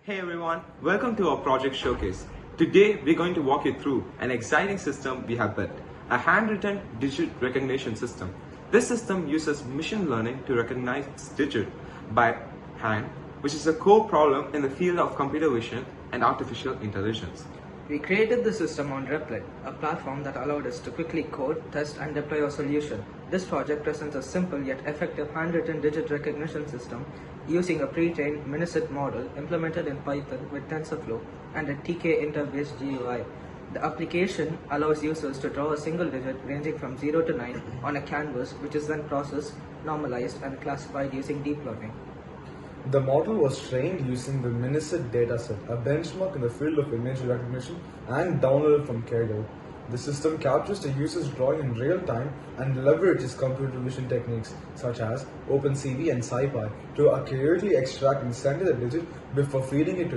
Hey everyone, welcome to our project showcase. Today we're going to walk you through an exciting system we have built, a handwritten digit recognition system. This system uses machine learning to recognize digit by hand, which is a core problem in the field of computer vision and artificial intelligence. We created the system on Replit, a platform that allowed us to quickly code, test, and deploy our solution. This project presents a simple yet effective handwritten digit recognition system using a pre-trained MNIST model implemented in Python with TensorFlow and a Tkinter GUI. The application allows users to draw a single digit ranging from 0 to 9 on a canvas, which is then processed, normalized, and classified using deep learning. The model was trained using the MNIST Dataset, a benchmark in the field of image recognition, and downloaded from Keras. The system captures the user's drawing in real time and leverages computer vision techniques such as OpenCV and SciPy to accurately extract and center the digit before feeding it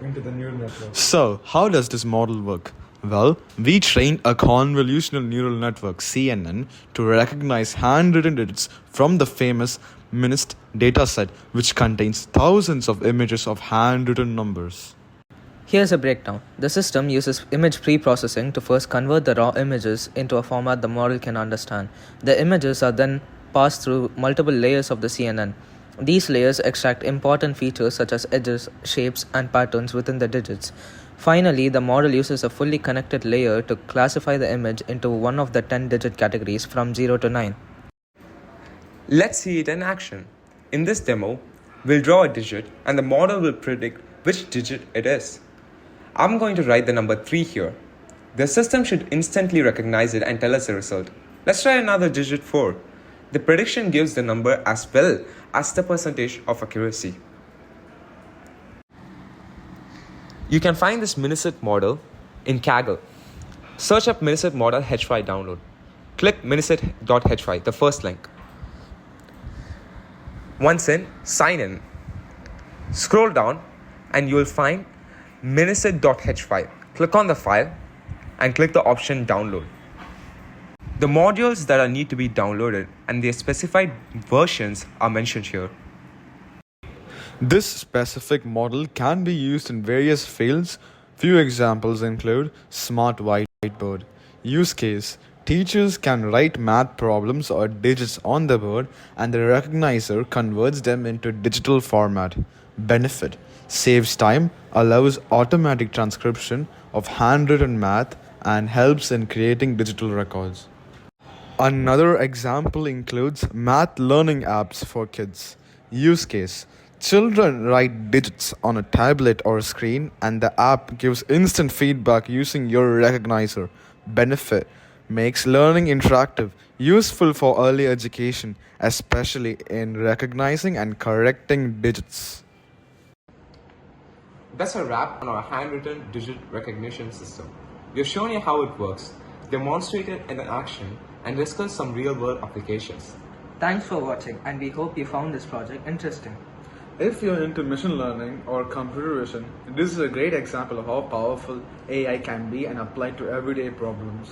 into the neural network. So, how does this model work? Well, we trained a Convolutional Neural Network (CNN) to recognize handwritten digits from the famous MNIST Dataset, which contains thousands of images of handwritten numbers. Here's a breakdown. The system uses image pre-processing to first convert the raw images into a format the model can understand. The images are then passed through multiple layers of the CNN. These layers extract important features such as edges, shapes, and patterns within the digits. Finally, the model uses a fully connected layer to classify the image into one of the 10-digit categories from 0 to 9. Let's see it in action. In this demo, we'll draw a digit and the model will predict which digit it is. I'm going to write the number 3 here. The system should instantly recognize it and tell us the result. Let's try another digit 4. The prediction gives the number as well as the percentage of accuracy. You can find this MNIST model in Kaggle. Search up MNIST model h5 download. Click mnist.hy, the first link. Once in, sign in. Scroll down and you will find mnist.hy. Click on the file and click the option download. The modules that need to be downloaded and their specified versions are mentioned here. This specific model can be used in various fields. Few examples include smart whiteboard. Use case: teachers can write math problems or digits on the board and the recognizer converts them into digital format. Benefit: saves time, allows automatic transcription of handwritten math, and helps in creating digital records. Another example includes math learning apps for kids. Use case: children write digits on a tablet or screen and the app gives instant feedback using your recognizer. Benefit: makes learning interactive, useful for early education, especially in recognizing and correcting digits. That's a wrap on our handwritten digit recognition system. We've shown you how it works, demonstrated it in action, and discussed some real-world applications. Thanks for watching, and we hope you found this project interesting. If you're into machine learning or computer vision, this is a great example of how powerful AI can be and applied to everyday problems.